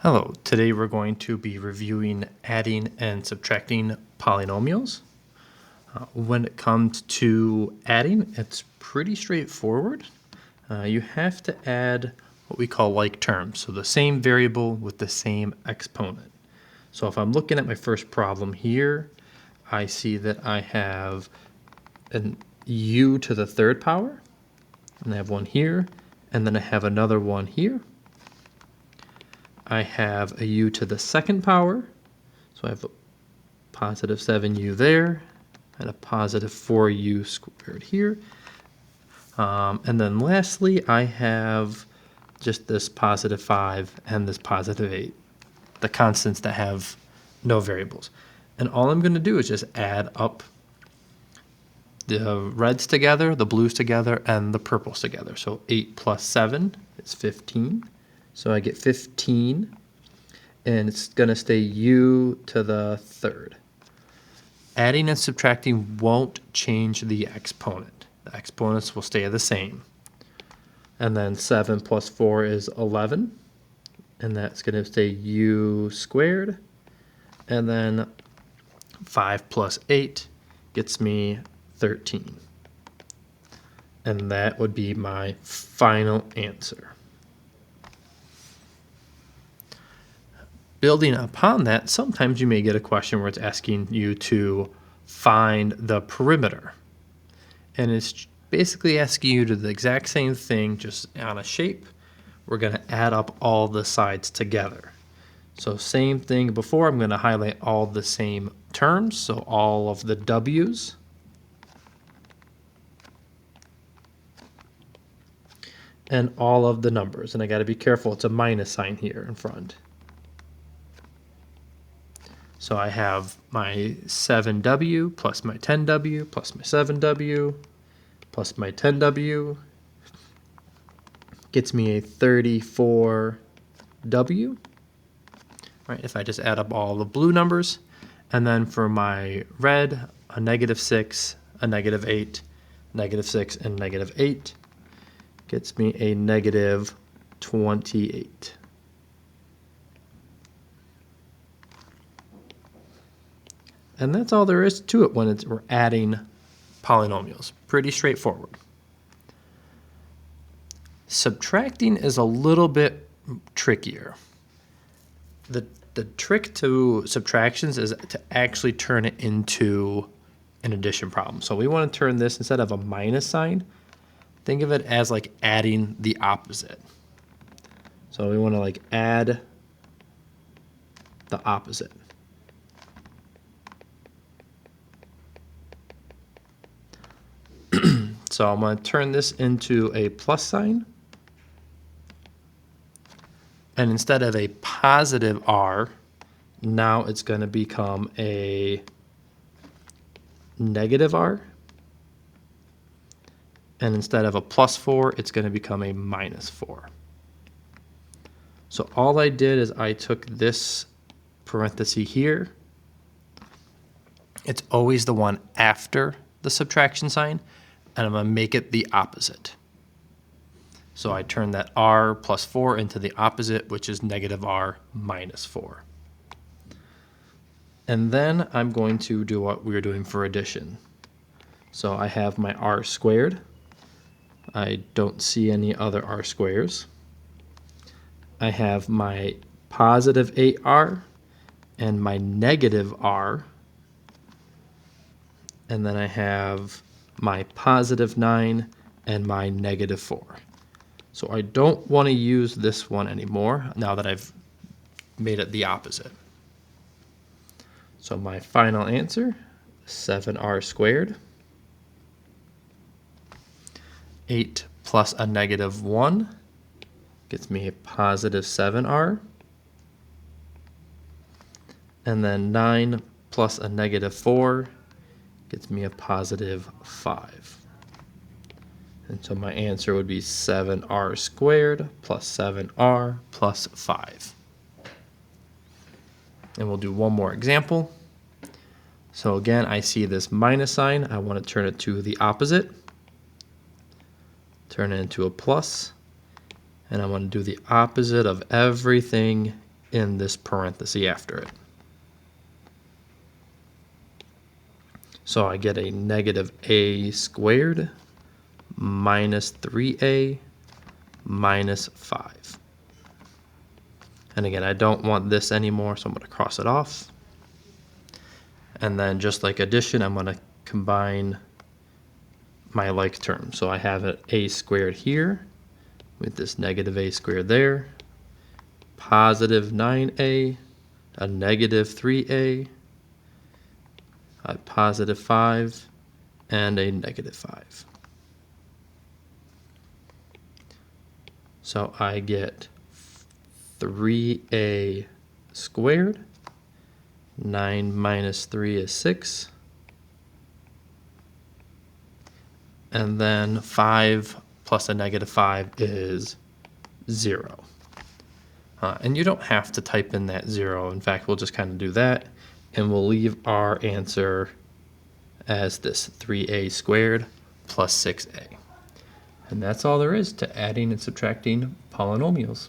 Hello, today we're going to be reviewing adding and subtracting polynomials. When it comes to adding, it's pretty straightforward. You have to add what we call like terms, so the same variable with the same exponent. So if I'm looking at my first problem here, I see that I have an u to the third power, and I have one here, and then I have another one here. I have a u to the second power, so I have a positive 7u there, and a positive 4u squared here. And then lastly, I have just this positive 5 and this positive 8, the constants that have no variables. And all I'm going to do is just add up the reds together, the blues together, and the purples together. So 8 plus 7 is 15. So I get 15, and it's going to stay u to the third. Adding and subtracting won't change the exponent. The exponents will stay the same. And then 7 plus 4 is 11, and that's going to stay u squared. And then 5 plus 8 gets me 13. And that would be my final answer. Building upon that, sometimes you may get a question where it's asking you to find the perimeter. And it's basically asking you to do the exact same thing, just on a shape. We're going to add up all the sides together. So same thing before, I'm going to highlight all the same terms, so all of the w's. And all of the numbers. And I got to be careful, it's a minus sign here in front. So I have my 7w plus my 10w plus my 7w plus my 10w gets me a 34w. Right, if I just add up all the blue numbers. And then for my red, a -6, a -8, -6, and -8 gets me a -28. And that's all there is to it when we're adding polynomials. Pretty straightforward. Subtracting is a little bit trickier. The trick to subtractions is to actually turn it into an addition problem. So we want to turn this, instead of a minus sign, think of it as like adding the opposite. So we want to like add the opposite. So I'm going to turn this into a plus sign. And instead of a positive r, now it's going to become a negative r. And instead of a +4, it's going to become a -4. So all I did is I took this parenthesis here. It's always the one after the subtraction sign, and I'm going to make it the opposite. So I turn that r plus 4 into the opposite, which is -r minus 4. And then I'm going to do what we were doing for addition. So I have my r squared. I don't see any other r squares. I have my positive 8r and my negative r. And then I have my positive 9 and my -4. So I don't want to use this one anymore now that I've made it the opposite. So my final answer, 7r squared. 8 plus a -1 gets me a positive 7r. And then 9 plus a -4 gets me a positive 5. And so my answer would be 7r squared plus 7r plus 5. And we'll do one more example. So again, I see this minus sign. I want to turn it to the opposite. Turn it into a plus. And I want to do the opposite of everything in this parenthesis after it. So I get a negative a squared minus 3a minus 5. And again, I don't want this anymore, so I'm going to cross it off. And then just like addition, I'm going to combine my like terms. So I have an a squared here with this negative a squared there, positive 9a, a negative 3a, a positive 5, and a negative 5. So I get 3a squared. 9 minus 3 is 6. And then 5 plus a negative 5 is 0. And you don't have to type in that 0. In fact, we'll just kind of do that. And we'll leave our answer as this 3a squared plus 6a. And that's all there is to adding and subtracting polynomials.